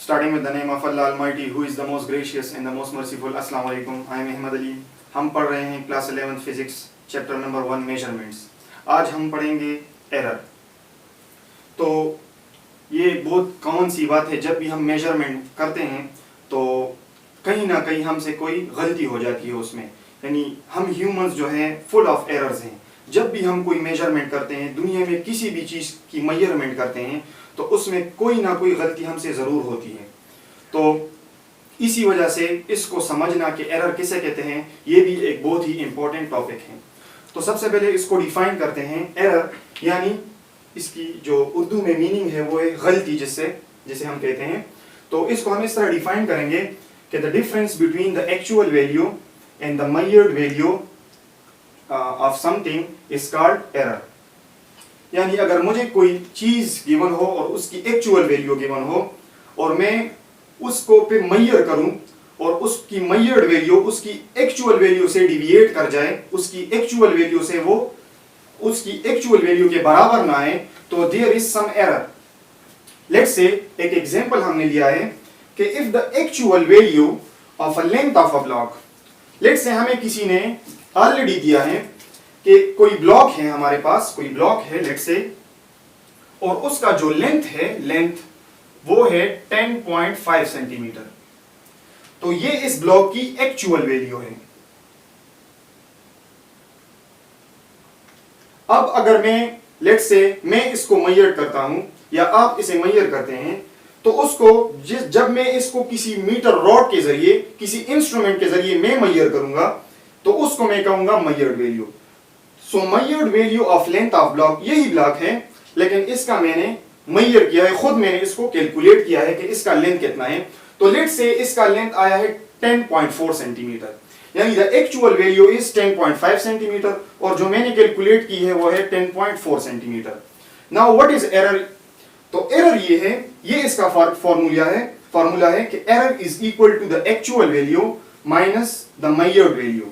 Starting with the name of Allah Almighty, who is the most gracious and the most merciful. Assalamu alaikum. I am Ahmed Ali. हम पढ़ रहे हैं class 11 physics chapter number 1 measurements. आज हम पढ़ेंगे error. तो ये बहुत कॉमन सी बात है, जब भी हम मेजरमेंट करते हैं तो कहीं ना कहीं हमसे कोई गलती हो जाती है उसमें। यानी हम ह्यूमंस जो हैं फुल ऑफ एरर्स हैं। जब भी हम कोई मेजरमेंट करते हैं, दुनिया में किसी भी चीज़ की मेजरमेंट करते हैं, तो उसमें कोई ना कोई गलती हमसे ज़रूर होती है। तो इसी वजह से इसको समझना कि एरर किसे कहते हैं, ये भी एक बहुत ही इम्पोर्टेंट टॉपिक है। तो सबसे पहले इसको डिफाइन करते हैं। एरर यानी इसकी जो उर्दू में मीनिंग है वो है गलती, जिसे हम कहते हैं। तो इसको हम इस तरह डिफाइन करेंगे कि the difference between the actual value and the measured value of something is called error. यानी अगर मुझे कोई चीज गिवन हो और उसकी एक्चुअल वैल्यू गिवन हो और मैं उसको पे मेजर करूं और उसकी मेजर्ड वैल्यू उसकी एक्चुअल वैल्यू से डिविएट कर जाए, उसकी एक्चुअल वैल्यू से वो उसकी एक्चुअल वैल्यू के बराबर ना आए, तो there is some error. Let's say एक एग्जांपल हमने लिया है कि if the actual value of a length of a block, let's say हमें किसी ने ऑलरेडी दिया है कि कोई ब्लॉक है, हमारे पास कोई ब्लॉक है लेट्स से, और उसका जो लेंथ वो है 10.5 सेंटीमीटर। तो ये इस ब्लॉक की एक्चुअल वैल्यू है। अब अगर मैं लेट्स से मैं इसको मेजर करता हूं या आप इसे मेजर करते हैं, तो उसको जब मैं इसको किसी मीटर रॉड के जरिए, किसी इंस्ट्रूमेंट के जरिए मैं मेजर करूंगा, तो उसको मैं कहूंगा measured value. So measured value of length of block, यही ब्लॉक है, लेकिन इसका मैंने मेजर किया है, खुद मैंने इसको कैलकुलेट किया है कि इसका लेंथ कितना है। तो लेट्स से इसका लेंथ आया है 10.4 सेंटीमीटर, यानी the actual value is 10.5 centimetre और जो मैंने कैलकुलेट की है वो है 10.4 centimetre. Now what is error? तो एरर ये है, ये इसका फॉर्मूला है कि error is equal to the actual value minus the measured value.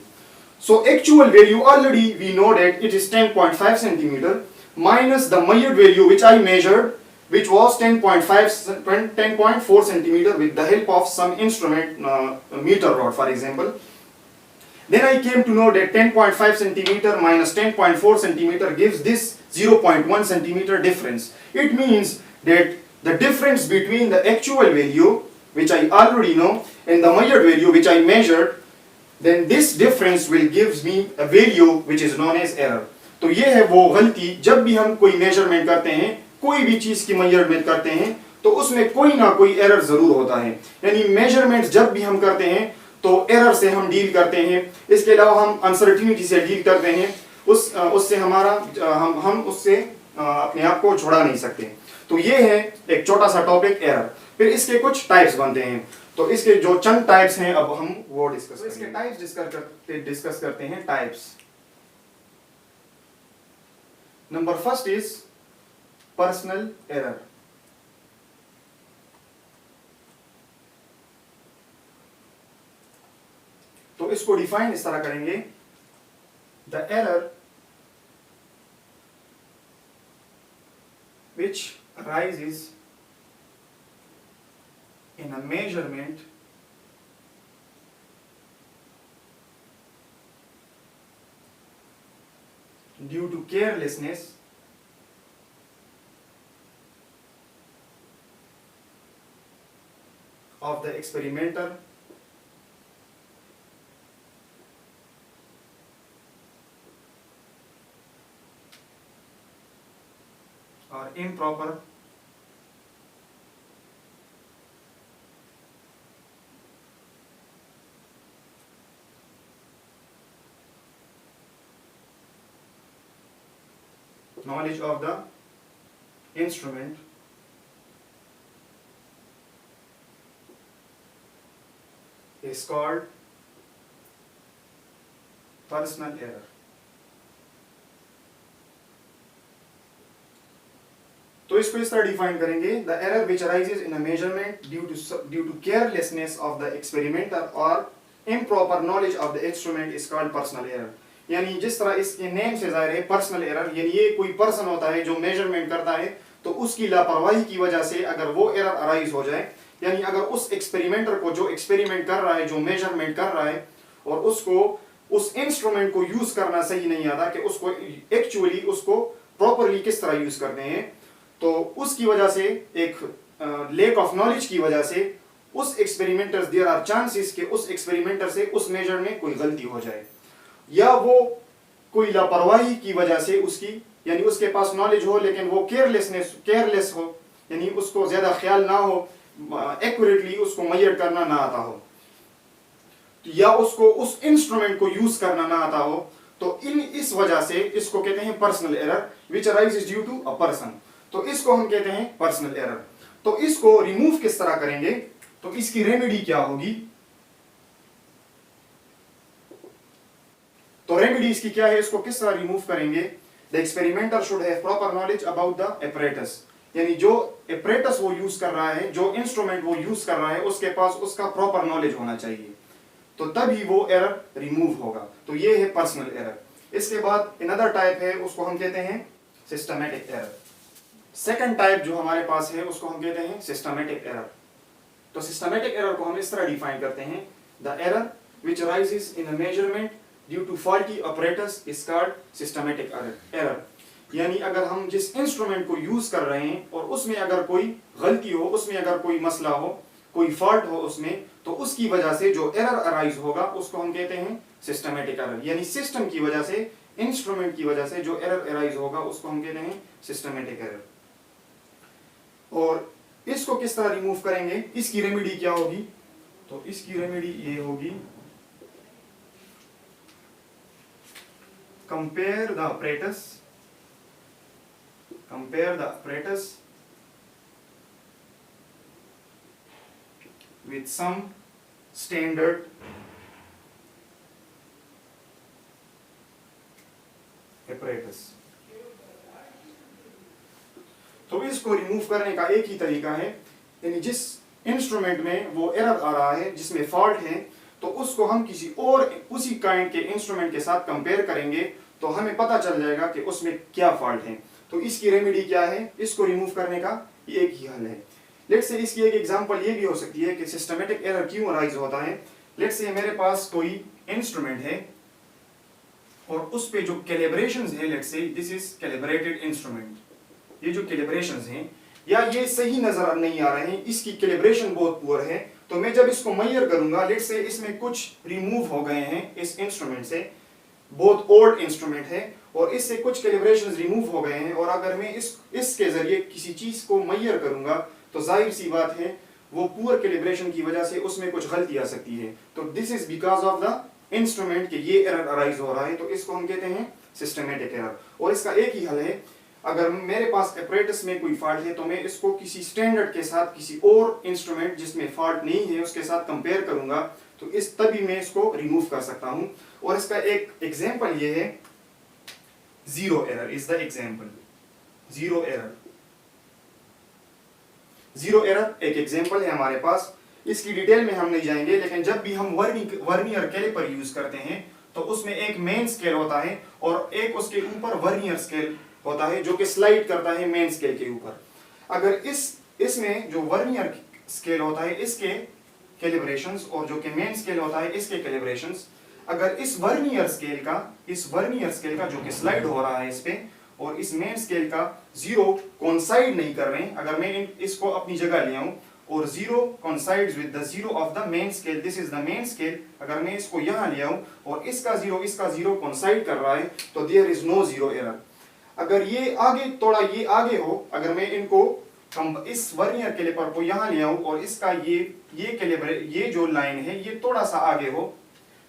So actual value already we know that it is 10.5 centimeter minus the measured value which I measured, which was 10.4 centimeter with the help of some instrument, meter rod for example. Then I came to know that 10.5 centimeter minus 10.4 centimeter gives this 0.1 centimeter difference. It means that the difference between the actual value which I already know and the measured value which I measured, then this difference will gives me a value which is known as error. तो ये है वो गलती, जब भी हम कोई measurement करते हैं, कोई भी चीज की मेजरमेंट करते हैं, तो उसमें कोई ना कोई एरर जरूर होता है। यानी मेजरमेंट जब भी हम करते हैं तो एरर से हम डील करते हैं। इसके अलावा हम अनसर्टिनिटी से डील करते हैं, उससे हमारा हम उससे अपने आप को छुड़ा नहीं सकते। तो ये है एक छोटा सा टॉपिक एरर। फिर इसके कुछ टाइप्स बनते हैं, तो इसके जो चंद टाइप्स हैं अब हम वो डिस्कस करेंगे। इसके टाइप्स डिस्कस करते हैं। Types number first is personal error. तो इसको डिफाइन इस तरह करेंगे, the error which arises in a measurement due to carelessness of the experimenter or improper knowledge of the instrument is called personal error. तो इसको इस तरह डिफाइन करेंगे, the error which arises in a measurement due to carelessness of the experimenter और improper knowledge of the instrument is called personal error. यानी जिस तरह इसके नेम से जाहिर है पर्सनल एरर, यानी ये कोई पर्सन होता है जो मेजरमेंट करता है, तो उसकी लापरवाही की वजह से अगर वो एरर अराइज हो जाए, यानी अगर उस एक्सपेरिमेंटर को, जो एक्सपेरिमेंट कर रहा है, जो मेजरमेंट कर रहा है, और उसको उस इंस्ट्रूमेंट को यूज करना सही नहीं आता कि उसको एक्चुअली उसको प्रॉपरली किस तरह यूज करते हैं, तो उसकी वजह से, एक लैक ऑफ नॉलेज की वजह से उस एक्सपेरिमेंटर, देयर आर चांसेस कि उस एक्सपेरिमेंटर से उस मेजर में कोई गलती हो जाए, या वो कोई लापरवाही की वजह से उसकी, यानी उसके पास नॉलेज हो लेकिन वो केयरलेस हो, यानी उसको ज्यादा ख्याल ना हो, एक्यूरेटली उसको मेजर करना ना आता हो, या उसको उस इंस्ट्रूमेंट को यूज करना ना आता हो, तो इस वजह से इसको कहते हैं personal error which arises due to a person. तो इसको हम कहते हैं पर्सनल एरर। तो इसको रिमूव किस तरह करेंगे, तो इसकी रेमेडी क्या होगी, तो रेमेडी इसकी क्या है, इसको किस तरह रिमूव करेंगे। The experimenter should have proper knowledge about the apparatus, यानी जो एपरेटस वो यूज कर रहा है, जो इंस्ट्रूमेंट वो यूज कर रहा है, उसके पास उसका प्रॉपर नॉलेज होना चाहिए, तो तभी वो एरर रिमूव होगा। तो ये है पर्सनल एरर। इसके बाद अनदर टाइप है, उसको हम कहते हैं सिस्टमैटिक एरर। सेकंड टाइप जो हमारे पास है उसको हम कहते हैं सिस्टमैटिक एरर। तो सिस्टमैटिक एरर को हम इस तरह डिफाइन करते हैं, the error which arises in a measurement due to faulty operators is called systematic error. यानी अगर हम जिस इंस्ट्रूमेंट को यूज कर रहे हैं और उसमें अगर कोई गलती हो, उसमें अगर कोई मसला हो, कोई फॉल्ट हो उसमें, तो उसकी वजह से जो एरर अराइज होगा उसको हम कहते हैं सिस्टमैटिक एरर। यानी सिस्टम की वजह से, इंस्ट्रूमेंट की वजह से जो एरर अराइज होगा उसको हम कहते हैं सिस्टमैटिक एरर। और इसको किस तरह रिमूव करेंगे, इसकी रेमेडी क्या होगी, तो इसकी रेमेडी ये होगी, compare the apparatus with some standard apparatus। तो इसको रिमूव करने का एक ही तरीका है, यानी जिस इंस्ट्रूमेंट में वो एरर आ रहा है, जिसमें फॉल्ट है, तो उसको हम किसी और उसी काइंड के इंस्ट्रूमेंट के साथ कंपेयर करेंगे, तो हमें पता चल जाएगा कि उसमें क्या फॉल्ट है। तो इसकी रेमेडी क्या है, इसको रिमूव करने का ये एक ही हल है। लेट्स से इसकी एक एग्जांपल ये भी हो सकती है कि सिस्टमैटिक एरर क्यों अराइज होता है। लेट्स से मेरे पास कोई इंस्ट्रूमेंट है और उस पे जो कैलिब्रेशंस है, let's say this is calibrated instrument, ये जो कैलिब्रेशंस हैं या ये सही नजर नहीं आ रहे हैं, इसकी कैलिब्रेशन बहुत पुअर है, तो मैं जब इसको मेजर करूंगा, लेट्स से इसमें कुछ रिमूव हो गए हैं इस इंस्ट्रूमेंट से, बहुत ओल्ड इंस्ट्रूमेंट है और इससे कुछ कैलिब्रेशंस रिमूव हो गए हैं, और अगर मैं इसके जरिए किसी चीज को मेजर करूंगा, तो जाहिर सी बात है वो पुअर कैलिब्रेशन की वजह से उसमें कुछ गलती आ सकती है। तो this is because of the instrument कि ये एरर अराइज हो रहा है, तो इसको हम कहते हैं सिस्टमैटिक एरर। और इसका एक ही हल है, अगर मेरे पास एपरेटस में कोई फॉल्ट है, तो मैं इसको किसी स्टैंडर्ड के साथ, किसी और इंस्ट्रूमेंट जिसमें फॉल्ट नहीं है उसके साथ कंपेयर करूंगा, तो इस तभी मैं इसको रिमूव कर सकता हूं। और इसका एक एग्जांपल ये है, zero error is the example. Zero error एक एग्जांपल है हमारे पास, इसकी डिटेल में हम नहीं जाएंगे, लेकिन जब भी हम वर्नियर कैलिपर यूज करते हैं, तो उसमें एक मेन स्केल होता है और एक उसके ऊपर वर्नियर स्केल होता है जो कि स्लाइड करता है मेन स्केल के ऊपर। अगर इसमें जो वर्नियर स्केल होता है इसके कैलिब्रेशंस और जो कि मेन स्केल होता है इसके कैलिब्रेशंस, अगर इस वर्नियर स्केल का जो कि स्लाइड हो रहा है इस पे, और इस मेन स्केल का जीरो कोइंसाइड नहीं कर रहे हैं, अगर मैं इसको अपनी जगह ले आऊं और zero coincides with the zero of the main scale, this is the main scale, अगर मैं इसको यहां ले आऊं और इसका जीरो कोइंसाइड कर रहा है, तो there is no zero error. अगर ये आगे थोड़ा ये आगे हो, अगर मैं इनको इस वर्नियर कैलिपर को यहां ले आऊं और इसका ये जो लाइन है ये थोड़ा सा आगे हो,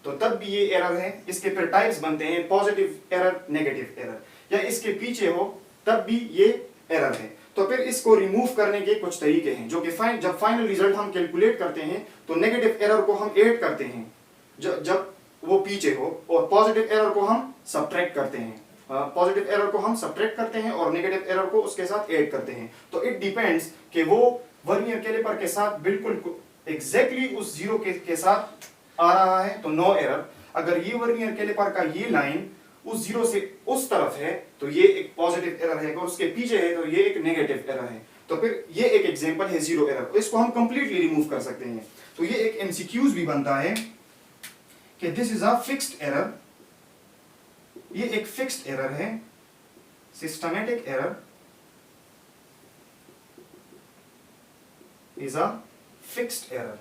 तो तब भी ये एरर है। इसके फिर टाइप्स बनते हैं, पॉजिटिव एरर, नेगेटिव एरर, या इसके पीछे हो तब भी ये एरर है। तो फिर इसको रिमूव करने के कुछ तरीके हैं, जो कि जब फाइनल रिजल्ट हम कैलकुलेट करते हैं तो नेगेटिव एरर को हम ऐड करते हैं जब वो पीछे हो, और पॉजिटिव एरर को हम सब्ट्रैक्ट करते हैं। पॉजिटिव एरर को हम सब्ट्रैक्ट करते हैं और नेगेटिव एरर को उसके साथ ऐड करते हैं। तो इट डिपेंड्स कि वो वर्नियर कैलिपर के साथ बिल्कुल एग्जैक्टली उस जीरो के साथ आ रहा है तो नो एरर। अगर ये वर्नियर कैलिपर का ये लाइन उस जीरो से उस तरफ है तो ये एक पॉजिटिव एरर है, अगर उसके पीछे है तो ये एक नेगेटिव एरर है। तो फिर ये एक एग्जांपल है जीरो एरर, तो इसको हम कंप्लीटली रिमूव कर सकते हैं। तो ये एक एमसीक्यूज भी बनता है कि this is a fixed error, ये एक फिक्स्ड एरर है, systematic error is a fixed error.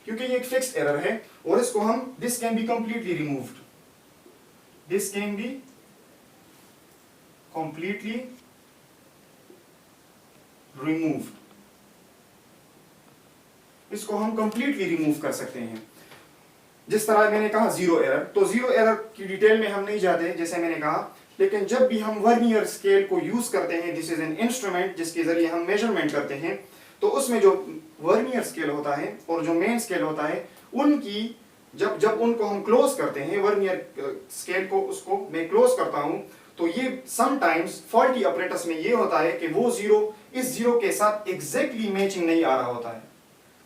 क्योंकि ये एक फिक्स्ड एरर है और इसको हम this can be completely removed, this can be completely removed, इसको हम कंप्लीटली रिमूव कर सकते हैं। जिस तरह मैंने कहा जीरो एरर, तो जीरो एरर की डिटेल में हम नहीं जाते जैसे मैंने कहा, लेकिन जब भी हम वर्नियर स्केल को यूज करते हैं, दिस इज एन इंस्ट्रूमेंट जिसके जरिए हम मेजरमेंट करते हैं, तो उसमें जो वर्नियर स्केल होता है और जो मेन स्केल होता है उनकी जब उनको हम क्लोज करते हैं, वर्नियर स्केल को उसको मैं क्लोज करता हूं, तो ये समटाइम्स फॉल्टी अपरेटस में ये होता है कि वो जीरो इस जीरो के साथ एग्जैक्टली मैचिंग नहीं आ रहा होता है,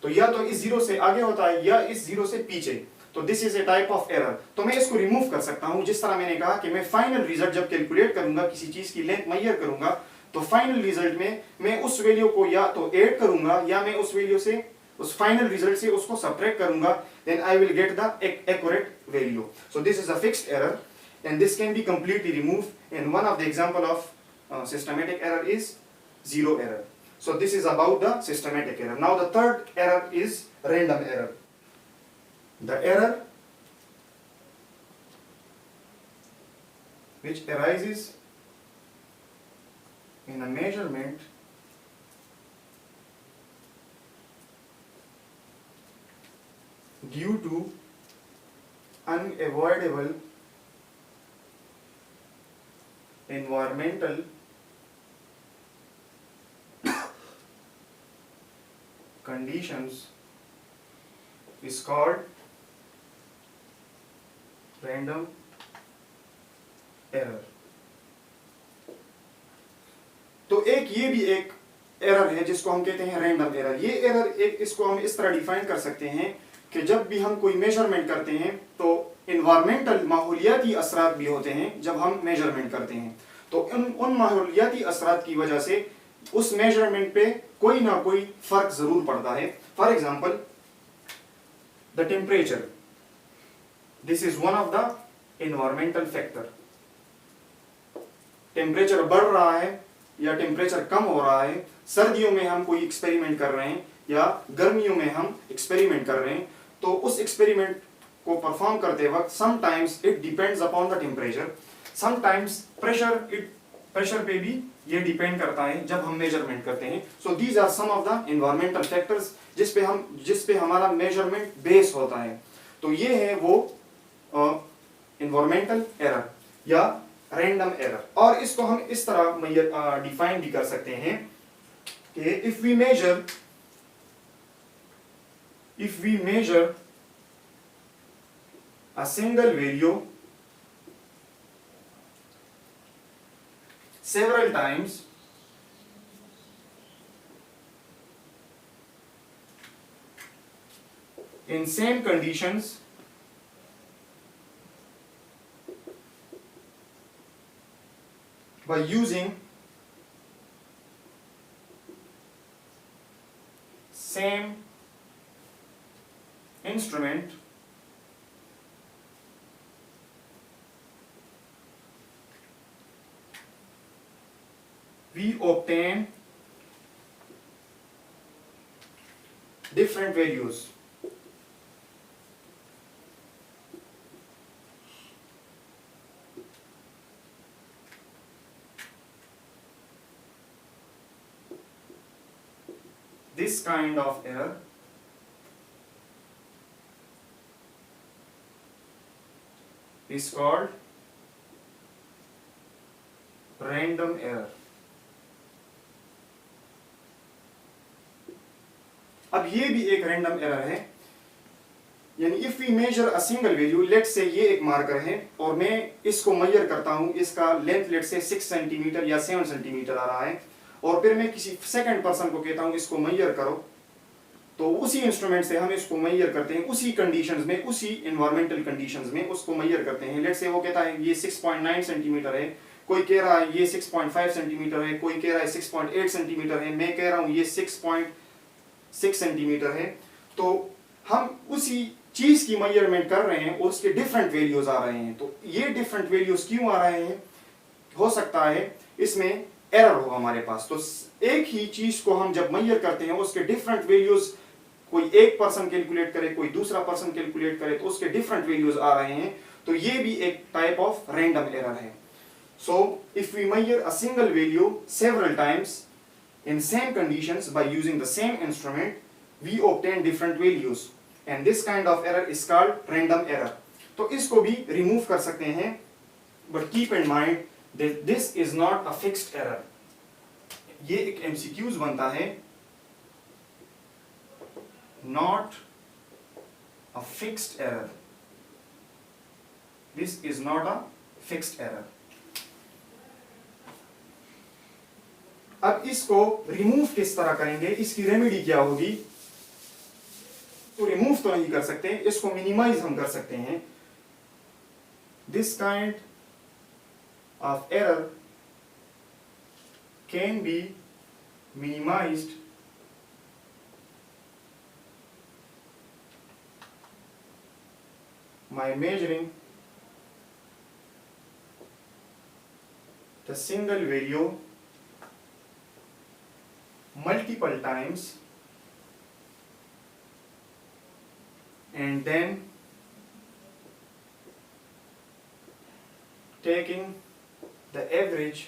तो या तो इस जीरो से आगे होता है या इस जीरो से पीछे, तो this is a type of error. तो मैं इसको रिमूव कर सकता हूं, जिस तरह मैंने कहा कि मैं फाइनल रिजल्ट जब कैलकुलेट करूंगा, किसी चीज की लेंथ मेजर करूंगा, तो फाइनल रिजल्ट में मैं उस वैल्यू को या तो ऐड करूंगा या मैं उस वैल्यू से, उस फाइनल रिजल्ट से उसको सबट्रैक्ट करूंगा, then I will get the accurate value. So this is a fixed error and this can be completely removed, and one of the example of systematic error is zero error. So this is about the systematic error. Now the third error is random error. The error which arises in a measurement due to unavoidable environmental conditions is called random error. तो एक ये भी एक error है जिसको हम कहते हैं रैंडम एरर। ये एरर एक, इसको हम इस तरह डिफाइन कर सकते हैं कि जब भी हम कोई मेजरमेंट करते हैं तो इन्वायरमेंटल माहौलियाती असरात भी होते हैं जब हम मेजरमेंट करते हैं, तो उन माहौलियाती असरात की वजह से उस मेजरमेंट पे कोई ना कोई फर्क जरूर पड़ता है। For example the temperature, this is one of the environmental factor. Temperature बढ़ रहा है या टेम्परेचर कम हो रहा है, सर्दियों में हम कोई एक्सपेरिमेंट कर रहे हैं या गर्मियों में हम एक्सपेरिमेंट कर रहे हैं, तो उस एक्सपेरिमेंट को परफॉर्म करते वक्त sometimes it depends upon the temperature, sometimes pressure पे भी ये डिपेंड करता है जब हम मेजरमेंट करते हैं। So these are some of the environmental factors जिस पे हमारा मेजरमेंट बेस होता है। तो ये है वो एनवायरमेंटल एरर या रैंडम एरर। और इसको हम इस तरह डिफाइन भी कर सकते हैं कि if we measure a single value several times, in same conditions, by using same instrument, we obtain different values. This kind of error is called random error. अब ये भी एक रैंडम एरर है, यानी if we measure a single value, let say ये एक marker है और मैं इसको मेजर करता हूं, इसका लेंथ लेट से 6 सेंटीमीटर या 7 सेंटीमीटर आ रहा है, और फिर मैं किसी सेकंड पर्सन को कहता हूं इसको मेजर करो, तो उसी इंस्ट्रूमेंट से हम इसको मेजर करते हैं, उसी कंडीशंस में, उसी एनवायरमेंटल कंडीशंस में उसको मेजर करते हैं। लेट से वो कहता है ये 6.9 सेंटीमीटर है, कोई कह रहा है ये 6.5 सेंटीमीटर है, कोई कह रहा है 6.8 सेंटीमीटर है, मैं कह रहा हूं ये 6.6 सेंटीमीटर है। तो हम उसी चीज की मेजरमेंट कर रहे हैं और उसके डिफरेंट वैल्यूज आ रहे हैं। तो ये डिफरेंट वैल्यूज क्यों आ रहे हैं? हो सकता है इसमें एरर हो हमारे पास। तो एक ही चीज को हम जब मेजर करते हैं उसके डिफरेंट वैल्यूज, कोई एक पर्सन कैलकुलेट करे, कोई दूसरा पर्सन कैलकुलेट करे, तो उसके डिफरेंट वैल्यूज आ रहे हैं। तो ये भी एक टाइप ऑफ रैंडम एरर है। So if we measure a single value several times in same conditions by using the same instrument, we obtain different values, and this kind of error is called random error. तो इसको भी remove कर सकते हैं, but keep in mind that this is not a fixed error. ये एक MCQs बनता है, not a fixed error. This is not a fixed error. अब इसको रिमूव किस तरह करेंगे, इसकी रेमेडी क्या होगी? तो रिमूव तो नहीं कर सकते, इसको मिनिमाइज हम कर सकते हैं। This kind of error can be minimised by measuring the single value multiple times and then taking the average.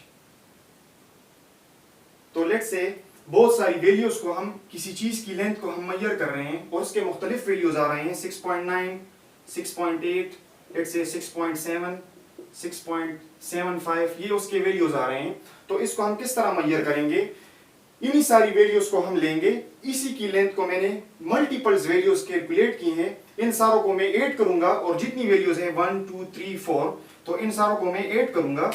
तो लेट्स से बहुत सारी वैल्यूज को हम, किसी चीज की लेंथ को हम मेजर कर रहे हैं और उसके मुख्तलिफ वैल्यूज आ रहे हैं, 6.9, 6.8, लेट्स से 6.7, 6.75, ये उसके वैल्यूज आ रहे हैं। तो इसको हम किस तरह मेजर करेंगे? इन्हीं सारी वैल्यूज को हम लेंगे, इसी की लेंथ को मैंने मल्टीपल्स वैल्यूज कैलकुलेट की हैं, इन सारों को मैं ऐड करूंगा और जितनी वैल्यूज हैं 1, 2, 3, 4, तो इन सारों को मैं ऐड करूंगा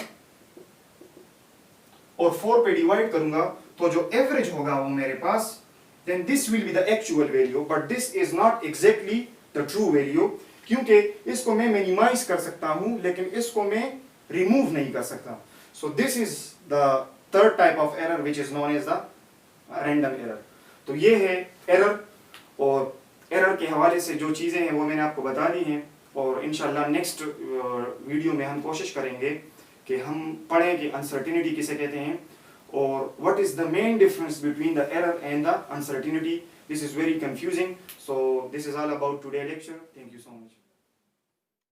और 4 पे डिवाइड करूंगा। तो जो एवरेज होगा वो मेरे पास, then this will be the actual value, but this is not exactly the true value, क्योंकि इसको मैं मिनिमाइज कर सकता हूं लेकिन इसको मैं रिमूव नहीं कर सकता। So this is the third type of error which is known as the random error. तो ये है एरर, और एरर के हवाले से जो चीज़ें हैं वो मैंने आपको बता दी हैं, और इंशाल्लाह नेक्स्ट वीडियो में हम कोशिश करेंगे कि हम पढ़ें कि अनसर्टिनिटी किसे कहते हैं और what is the main difference between the error and the uncertainty. This is very confusing. So this is all about today lecture. Thank you so much.